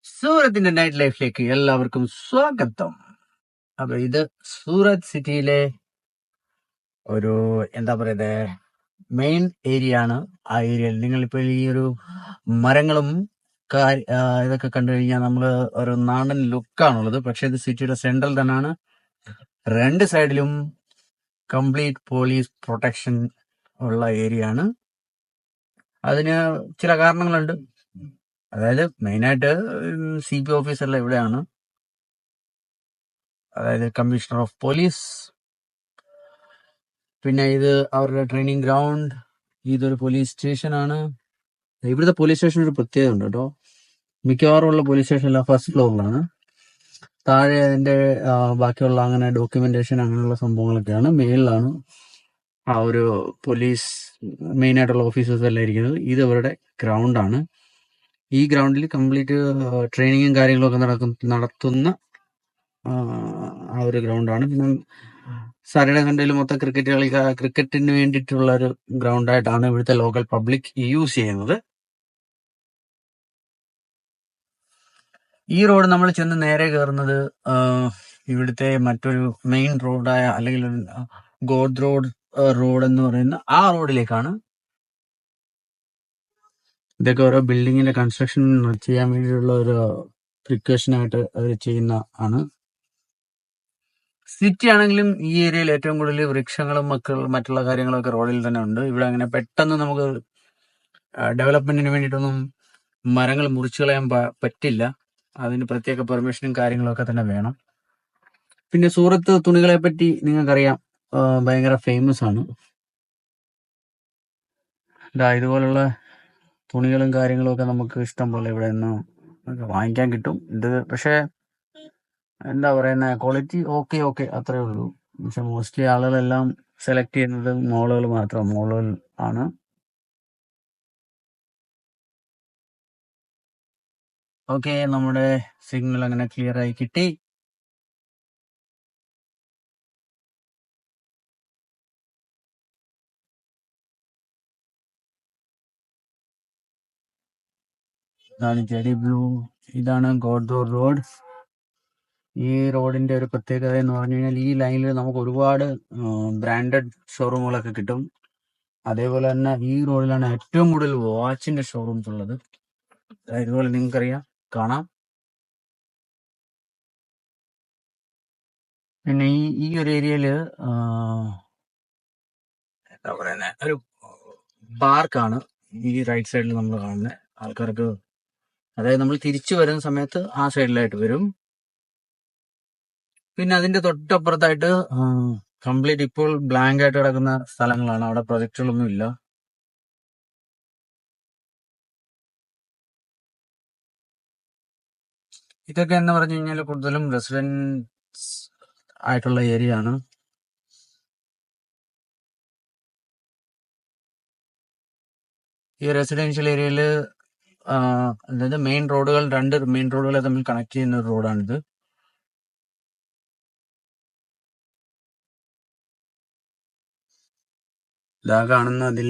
സൂറത്തിന്റെ നൈറ്റ് ലൈഫിലേക്ക് എല്ലാവർക്കും സ്വാഗതം. അപ്പൊ ഇത് സൂറത്ത് സിറ്റിയിലെ ഒരു എന്താ പറയുന്നത് മെയിൻ ഏരിയ ആണ്. ആ ഏരിയയിൽ നിങ്ങളിപ്പോ ഈ ഒരു മരങ്ങളും ഇതൊക്കെ കണ്ടു കഴിഞ്ഞാൽ നമ്മള് ഒരു നാടൻ ലുക്കാണുള്ളത്. പക്ഷെ ഇത് സിറ്റിയുടെ സെൻട്രൽ തന്നെയാണ്. രണ്ട് സൈഡിലും കംപ്ലീറ്റ് പോലീസ് പ്രൊട്ടക്ഷൻ ഉള്ള ഏരിയ ആണ്. അതിന് ചില കാരണങ്ങളുണ്ട്. അതായത് മെയിനായിട്ട് CP ഓഫീസെല്ലാം ഇവിടെയാണ്. അതായത് കമ്മീഷണർ ഓഫ് പോലീസ്. പിന്നെ ഇത് അവരുടെ ട്രെയിനിങ് ഗ്രൗണ്ട്. ഇതൊരു പോലീസ് സ്റ്റേഷൻ ആണ്. ഇവിടുത്തെ പോലീസ് സ്റ്റേഷൻ ഒരു പ്രത്യേകത ഉണ്ട് കേട്ടോ. മിക്കവാറും ഉള്ള പോലീസ് സ്റ്റേഷൻ എല്ലാം ഫസ്റ്റ് ഫ്ലോറിലാണ്. താഴെ അതിന്റെ ബാക്കിയുള്ള അങ്ങനെ ഡോക്യുമെന്റേഷൻ അങ്ങനെയുള്ള സംഭവങ്ങളൊക്കെയാണ്. മേളിലാണ് ആ ഒരു പോലീസ് മെയിൻ ആയിട്ടുള്ള ഓഫീസേഴ്സ് എല്ലാം ഇരിക്കുന്നത്. ഇത് അവരുടെ ഗ്രൗണ്ടാണ്. ഈ ഗ്രൗണ്ടിൽ കംപ്ലീറ്റ് ട്രെയിനിങ്ങും കാര്യങ്ങളൊക്കെ നടത്തുന്ന ആ ഒരു ഗ്രൗണ്ടാണ്. പിന്നെ സാറ്റർഡേ സൺഡേയിൽ മൊത്തം ക്രിക്കറ്റിന് വേണ്ടിയിട്ടുള്ള ഒരു ഗ്രൗണ്ടായിട്ടാണ് ഇവിടുത്തെ ലോക്കൽ പബ്ലിക് യൂസ് ചെയ്യുന്നത്. ഈ റോഡ് നമ്മൾ ചെന്ന് നേരെ കയറുന്നത് ഇവിടുത്തെ മറ്റൊരു മെയിൻ റോഡായ അല്ലെങ്കിൽ ഗോഡ് റോഡ് എന്ന് പറയുന്ന ആ റോഡിലേക്കാണ്. ഇതൊക്കെ ഓരോ ബിൽഡിങ്ങിന്റെ കൺസ്ട്രക്ഷൻ ചെയ്യാൻ വേണ്ടിയിട്ടുള്ള ഒരു പ്രിക്കോഷൻ ആയിട്ട് അവർ ചെയ്യുന്ന ആണ്. സിറ്റി ആണെങ്കിലും ഈ ഏരിയയിൽ ഏറ്റവും കൂടുതൽ വൃക്ഷങ്ങളും മറ്റുള്ള കാര്യങ്ങളൊക്കെ റോഡിൽ തന്നെ ഉണ്ട്. ഇവിടെ അങ്ങനെ പെട്ടെന്ന് നമുക്ക് ഡെവലപ്മെന്റിന് വേണ്ടിയിട്ടൊന്നും മരങ്ങൾ മുറിച്ചു കളയാൻ പറ്റില്ല. അതിന് പ്രത്യേക പെർമിഷനും കാര്യങ്ങളൊക്കെ തന്നെ വേണം. പിന്നെ സൂറത്ത് തുണികളെ പറ്റി നിങ്ങൾക്കറിയാം, ഭയങ്കര ഫേമസ് ആണ്. ഇതുപോലുള്ള തുണികളും കാര്യങ്ങളും ഒക്കെ നമുക്ക് ഇഷ്ടം പോലെ ഇവിടെ നിന്ന് വാങ്ങിക്കാൻ കിട്ടും. ഇത് പക്ഷേ എന്താ പറയുന്ന ക്വാളിറ്റി ഓക്കെ അത്രേ ഉള്ളൂ. പക്ഷെ മോസ്റ്റ്ലി ആളുകളെല്ലാം സെലക്ട് ചെയ്യുന്നത് മോളുകൾ ആണ്. ഓക്കെ, നമ്മുടെ സിഗ്നൽ അങ്ങനെ ക്ലിയർ ആയി കിട്ടി. ഇതാണ് ജെഡി ബ്ലൂ. ഇതാണ് ഗോഡ്ദോർ റോഡ്. ഈ റോഡിന്റെ ഒരു പ്രത്യേകത എന്ന് പറഞ്ഞു കഴിഞ്ഞാൽ ഈ ലൈനിൽ നമുക്ക് ഒരുപാട് ബ്രാൻഡഡ് ഷോറൂമുകളൊക്കെ കിട്ടും. അതേപോലെ തന്നെ ഈ റോഡിലാണ് ഏറ്റവും കൂടുതൽ വാച്ചിന്റെ ഷോറൂംസ് ഉള്ളത്. ഇതുപോലെ നിങ്ങൾക്കറിയാം, കാണാം. പിന്നെ ഈ ഒരു ഏരിയയില് എന്താ പറയുന്നത് ഒരു പാർക്കാണ് ഈ റൈറ്റ് സൈഡിൽ നമ്മൾ കാണുന്നത്. ആൾക്കാർക്ക് അതായത് നമ്മൾ തിരിച്ചു വരുന്ന സമയത്ത് ആ സൈഡിലായിട്ട് വരും. പിന്നെ അതിന്റെ തൊട്ടപ്പുറത്തായിട്ട് കംപ്ലീറ്റ് ഇപ്പോൾ ബ്ലാങ്ക് ആയിട്ട് കിടക്കുന്ന സ്ഥലങ്ങളാണ്. അവിടെ പ്രൊജക്റ്റുകളൊന്നും ഇല്ല. ഇതൊക്കെ എന്ന് പറഞ്ഞു കഴിഞ്ഞാൽ കൂടുതലും റെസിഡൻസ് ആയിട്ടുള്ള ഏരിയ ആണ്. ഈ റെസിഡൻഷ്യൽ ഏരിയയിൽ അതായത് രണ്ട് മെയിൻ റോഡുകളെ തമ്മിൽ കണക്ട് ചെയ്യുന്ന ഒരു റോഡാണിത്. ഇതാ കാണുന്ന അതിൽ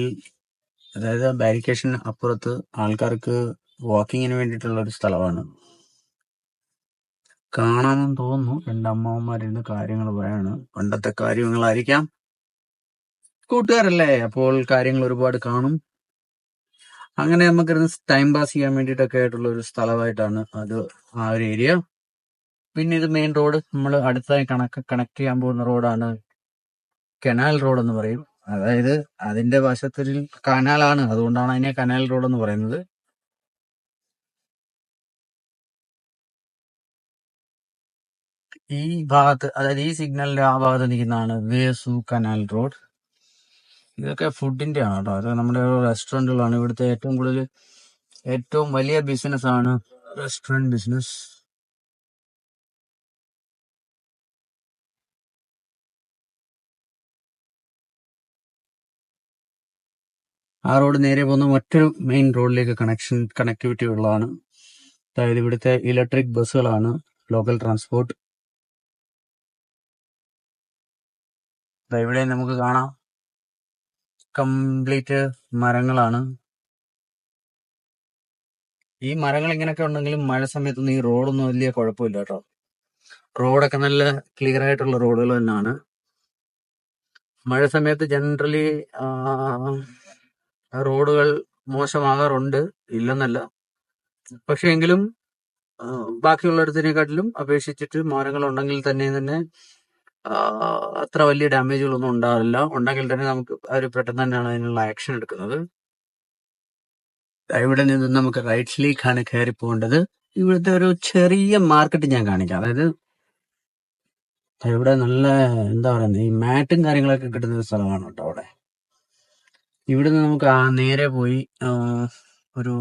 അതായത് ബാരിക്കേഷൻ അപ്പുറത്ത് ആൾക്കാർക്ക് വാക്കിങ്ങിന് വേണ്ടിയിട്ടുള്ള ഒരു സ്ഥലമാണ്. കാണാമെന്ന് തോന്നുന്നു. രണ്ട് അമ്മാവന്മാരിന്ന് കാര്യങ്ങൾ പറയാണ്. പണ്ടത്തെ കാര്യങ്ങളായിരിക്കാം. കൂട്ടുകാരല്ലേ, അപ്പോൾ കാര്യങ്ങൾ ഒരുപാട് കാണും. അങ്ങനെ നമുക്കിരുന്ന് ടൈം പാസ് ചെയ്യാൻ വേണ്ടിയിട്ടൊക്കെ ആയിട്ടുള്ള ഒരു സ്ഥലമായിട്ടാണ് അത് ആ ഒരു ഏരിയ. പിന്നെ ഇത് മെയിൻ റോഡ്. നമ്മൾ അടുത്തായി കണക്ട് ചെയ്യാൻ പോകുന്ന റോഡാണ് കനാൽ റോഡ് എന്ന് പറയും. അതായത് അതിന്റെ വശത്തൊരു കനാലാണ്, അതുകൊണ്ടാണ് അതിനെ കനാൽ റോഡ് എന്ന് പറയുന്നത്. ഈ ഭാഗത്ത്, അതായത് ഈ സിഗ്നലിന്റെ ആ ഭാഗത്ത് നിൽക്കുന്നതാണ് വേസു കനാൽ റോഡ്. ഇതൊക്കെ ഫുഡിന്റെ ആണ് കേട്ടോ. അത് നമ്മുടെ റെസ്റ്റോറന്റുകളാണ്. ഇവിടുത്തെ ഏറ്റവും വലിയ ബിസിനസ് ആണ് റെസ്റ്റോറന്റ് ബിസിനസ്. ആ റോഡ് നേരെ പോകുന്ന മറ്റൊരു മെയിൻ റോഡിലേക്ക് കണക്ടിവിറ്റി ഉള്ളതാണ്. അതായത് ഇവിടുത്തെ ഇലക്ട്രിക് ബസ്സുകളാണ് ലോക്കൽ ട്രാൻസ്പോർട്ട്. ഇവിടെ നമുക്ക് കാണാം കംപ്ലീറ്റ് മരങ്ങളാണ്. ഈ മരങ്ങൾ ഇങ്ങനെയൊക്കെ ഉണ്ടെങ്കിലും മഴ സമയത്തൊന്നും ഈ റോഡൊന്നും വലിയ കുഴപ്പമില്ല കേട്ടോ. റോഡൊക്കെ നല്ല ക്ലിയർ ആയിട്ടുള്ള റോഡുകൾ തന്നെയാണ്. മഴ സമയത്ത് ജനറലി റോഡുകൾ മോശമാകാറുണ്ട്, ഇല്ലെന്നല്ല. പക്ഷെ എങ്കിലും ബാക്കിയുള്ളിടത്തിനെക്കാട്ടിലും അപേക്ഷിച്ചിട്ട് മരങ്ങൾ ഉണ്ടെങ്കിൽ തന്നെ അത്ര വലിയ ഡാമേജുകളൊന്നും ഉണ്ടാവില്ല. ഉണ്ടെങ്കിൽ തന്നെ നമുക്ക് അവർ പെട്ടെന്ന് തന്നെയാണ് അതിനുള്ള ആക്ഷൻ എടുക്കുന്നത്. ഇവിടെ നിന്ന് നമുക്ക് റൈറ്റ്സിലേക്കാണ് കയറി പോകേണ്ടത്. ഇവിടുത്തെ ഒരു ചെറിയ മാർക്കറ്റ് ഞാൻ കാണിക്കാം. അതായത് ഇവിടെ നല്ല എന്താ പറയുന്നത്, ഈ മാറ്റും കാര്യങ്ങളൊക്കെ കിട്ടുന്ന ഒരു സ്ഥലമാണ് കേട്ടോ അവിടെ. ഇവിടുന്ന് നമുക്ക് നേരെ പോയി ഒരു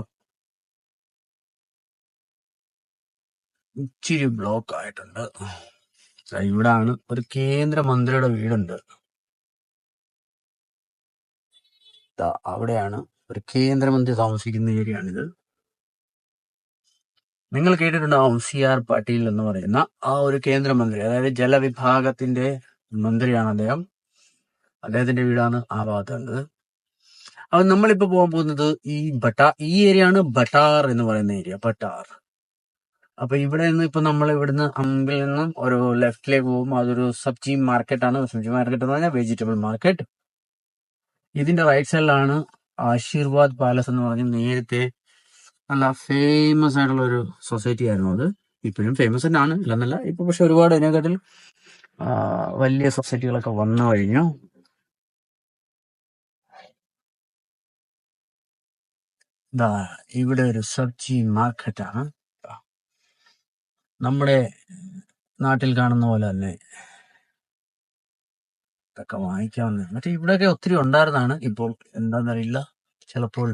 ഇച്ചിരി ബ്ലോക്ക് ആയിട്ടുണ്ട്. ഇവിടാണ് ഒരു കേന്ദ്രമന്ത്രിയുടെ വീടുണ്ട്. അവിടെയാണ് ഒരു കേന്ദ്രമന്ത്രി താമസിക്കുന്ന ഏരിയയാണിത്. നിങ്ങൾ കേട്ടിട്ടുണ്ടാവും CR പാട്ടീൽ എന്ന് പറയുന്ന ആ ഒരു കേന്ദ്രമന്ത്രി, അതായത് ജലവിഭാഗത്തിന്റെ മന്ത്രിയാണ് അദ്ദേഹം. അദ്ദേഹത്തിന്റെ വീടാണ് ആ ഭാഗത്തുള്ളത്. അപ്പൊ നമ്മളിപ്പോ പോകാൻ പോകുന്നത് ഈ ഏരിയ ആണ്, ബട്ടാർ എന്ന് പറയുന്ന ഏരിയ, ബട്ടാർ. അപ്പൊ ഇവിടെ നിന്ന് ഇപ്പൊ നമ്മൾ ഇവിടുന്ന് അമ്പിൽ നിന്നും ഒരു ലെഫ്റ്റിലേക്ക് പോകും. അതൊരു സബ്ജി മാർക്കറ്റ് ആണ്. സബ്ജി മാർക്കറ്റ് എന്ന് പറഞ്ഞാൽ വെജിറ്റബിൾ മാർക്കറ്റ്. ഇതിന്റെ റൈറ്റ് സൈഡിലാണ് ആശീർവാദ് പാലസ് എന്ന് പറഞ്ഞ് നേരത്തെ നല്ല ഫേമസ് ആയിട്ടുള്ള ഒരു സൊസൈറ്റി ആയിരുന്നു. അത് ഇപ്പോഴും ഫേമസ് തന്നെയാണ്, ഇല്ലെന്നല്ല. ഇപ്പൊ പക്ഷെ ഒരുപാട് അതിനെക്കാട്ടിൽ വലിയ സൊസൈറ്റികളൊക്കെ വന്നു കഴിഞ്ഞു. ഇവിടെ ഒരു സബ്ജി മാർക്കറ്റാണ്. നമ്മുടെ നാട്ടിൽ കാണുന്ന പോലെ തന്നെ ഇതൊക്കെ വാങ്ങിക്കാവുന്ന. മറ്റേ ഇവിടെയൊക്കെ ഒത്തിരി ഉണ്ടായിരുന്നതാണ്. ഇപ്പോൾ എന്താണെന്നറിയില്ല, ചിലപ്പോൾ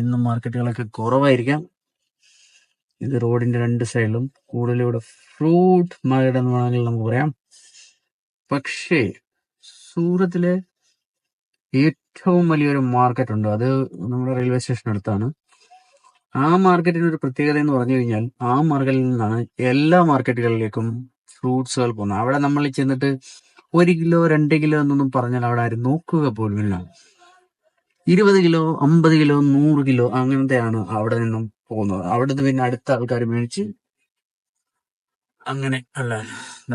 ഇന്നും മാർക്കറ്റുകളൊക്കെ കുറവായിരിക്കാം. ഇത് റോഡിന്റെ രണ്ട് സൈഡിലും കൂടുതൽ ഇവിടെ ഫ്രൂട്ട് മാർക്കറ്റ് എന്ന് വേണമെങ്കിൽ നമുക്ക് പറയാം. പക്ഷേ സൂറത്തിലെ ഏറ്റവും വലിയൊരു മാർക്കറ്റ് ഉണ്ട്, അത് നമ്മുടെ റെയിൽവേ സ്റ്റേഷൻ അടുത്താണ്. ആ മാർക്കറ്റിന് ഒരു പ്രത്യേകത എന്ന് പറഞ്ഞു കഴിഞ്ഞാൽ ആ മാർക്കറ്റിൽ നിന്നാണ് എല്ലാ മാർക്കറ്റുകളിലേക്കും ഫ്രൂട്ട്സുകൾ പോകുന്നത്. അവിടെ നമ്മൾ ചെന്നിട്ട് 1 കിലോ 2 കിലോ എന്നൊന്നും പറഞ്ഞാൽ അവിടെ ആരും നോക്കുക പോലുമില്ല. 20 കിലോ 50 കിലോ 100 കിലോ അങ്ങനത്തെയാണ് അവിടെ നിന്നും പോകുന്നത്. അവിടെ നിന്ന് പിന്നെ അടുത്ത ആൾക്കാർ മേടിച്ച് അങ്ങനെ അല്ല.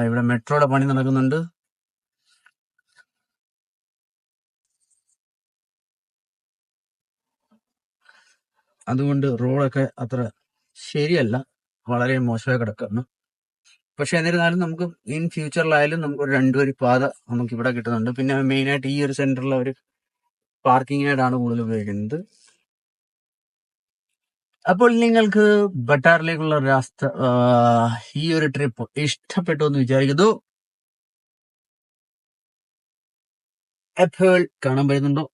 ഇവിടെ മെട്രോയുടെ പണി നടക്കുന്നുണ്ട്. അതുകൊണ്ട് റോഡൊക്കെ അത്ര ശരിയല്ല, വളരെ മോശമായി കിടക്കുന്നു. പക്ഷെ എന്നിരുന്നാലും നമുക്ക് ഇൻ ഫ്യൂച്ചറിലായാലും നമുക്ക് ഒരു 2 വരി പാത നമുക്ക് ഇവിടെ കിട്ടുന്നുണ്ട്. പിന്നെ മെയിനായിട്ട് ഈ ഒരു സെന്ററിൽ അവർ പാർക്കിങ്ങിനായിട്ടാണ് കൂടുതൽ ഉപയോഗിക്കുന്നത്. അപ്പോൾ നിങ്ങൾക്ക് ബട്ടാറിലേക്കുള്ള ഈ ഒരു ട്രിപ്പ് ഇഷ്ടപ്പെട്ടു എന്ന് വിചാരിക്കുന്നു. അപ്പോൾ കാണാൻ പറ്റുന്നുണ്ടോ?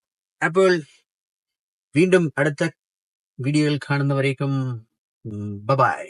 അപ്പോൾ വീണ്ടും അടുത്ത വീഡിയോയിൽ കാണുന്നവരേക്കും ബൈ.